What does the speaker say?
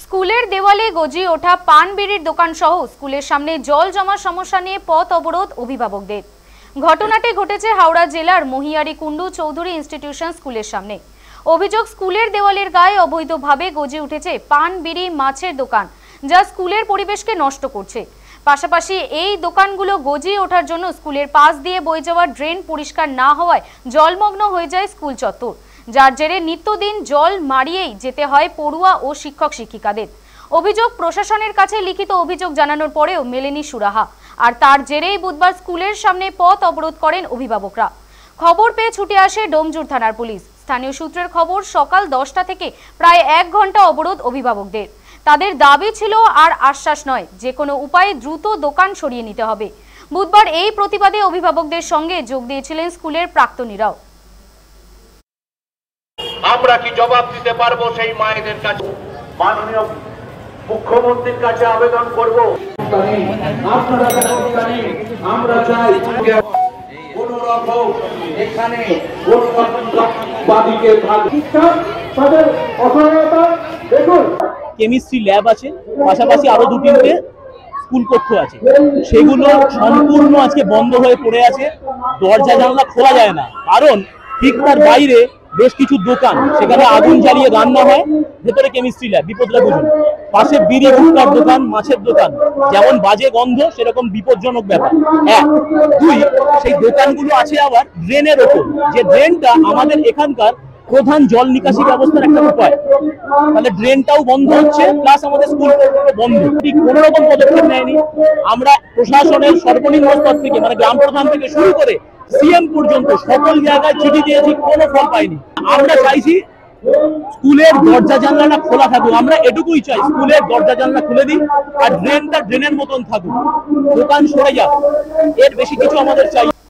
স্কুলের দেওয়ালে গজিয়ে ওঠা পান বিড়ির দোকান সহ স্কুলের সামনে জল জমার সমস্যা নিয়ে পথ অবরোধ অভিভাবকদের। ঘটনাটি ঘটেছে হাওড়া জেলার মহিয়ারি কুন্ডু চৌধুরী ইনস্টিটিউশন স্কুলের সামনে। অভিযোগ, স্কুলের দেওয়ালের গায়ে অবৈধভাবে গজে উঠেছে পান বিড়ি মাছের দোকান, যা স্কুলের পরিবেশকে নষ্ট করছে। পাশাপাশি এই দোকানগুলো গজিয়ে ওঠার জন্য স্কুলের পাশ দিয়ে বয়ে যাওয়া ড্রেন পরিষ্কার না হওয়ায় জলমগ্ন হয়ে যায় স্কুল চত্বর, যার জেরে নিত্যদিন জল মারিয়েই যেতে হয় পড়ুয়া ও শিক্ষক শিক্ষিকাদের। অভিযোগ, প্রশাসনের কাছে লিখিত অভিযোগ জানানোর পরেও মেলেনি সুরাহা, আর তার জেরেই বুধবার স্কুলের সামনে পথ অবরোধ করেন অভিভাবকরা। খবর পেয়ে ছুটে আসে ডোমজুর থানার পুলিশ। স্থানীয় সূত্রের খবর, সকাল 10টা থেকে প্রায় 1 ঘন্টা অবরোধ অভিভাবকদের। তাদের দাবি ছিল আর আশ্বাস নয়, যে কোনো উপায়ে দ্রুত দোকান সরিয়ে নিতে হবে। বুধবার এই প্রতিবাদে অভিভাবকদের সঙ্গে যোগ দিয়েছিলেন স্কুলের প্রাক্তনীরাও। আমরা কি জবাব দিতে পারবো সেই মায়েদের কাছে? মাননীয় মুখ্যমন্ত্রীর কাছে আবেদন করব। আমরা চাই কোন রকম এখানে কোন রকম বাদীকে তাদের অসহায়তা দেখুন। কেমিস্ট্রি ল্যাব আছে, পাশাপাশি আরো 2-3টে স্কুল কক্ষ আছে, সেগুলো সম্পূর্ণ আজকে বন্ধ হয়ে পড়ে আছে। দরজা জানলা খোলা যায় না, কারণ ঠিক তার বাইরে বেশ কিছু দোকান, সেখানে আগুন জ্বালিয়ে রান্না হয়, ভেতরে কেমিস্ট্রি ল্যাব। বিপদটা বুঝুন। পাশে বিড়ি গুটখার দোকান, মাছের দোকান, যেমন বাজে গন্ধ সেরকম বিপজ্জনক ব্যাপার। 1, 2, সেই দোকানগুলো আছে আবার ড্রেনের ওপর, যে ড্রেনটা আমাদের এখানকার প্রধান জল নিকাশি ব্যবস্থার একটা উপায়। তাহলে ড্রেনটাও বন্ধ হচ্ছে, প্লাস আমাদের স্কুল বন্ধ। ঠিক কোন রকম পদক্ষেপ নেয়নি। আমরা প্রশাসনের সর্বনিম্ন স্তর থেকে, মানে গ্রাম প্রধান থেকে শুরু করে সিএম পর্যন্ত সকল জায়গায় চিঠি দিয়েছি, কোনো ফল পাইনি। আমরা চাইছি স্কুলের দরজা জানলাটা খোলা থাকুক। আমরা এটুকুই চাই, স্কুলের দরজা জানলা খুলে দিন, আর ড্রেনটা ড্রেনের মতন থাকুক, দোকান সরে যাক। এর বেশি কিছু আমাদের চাই।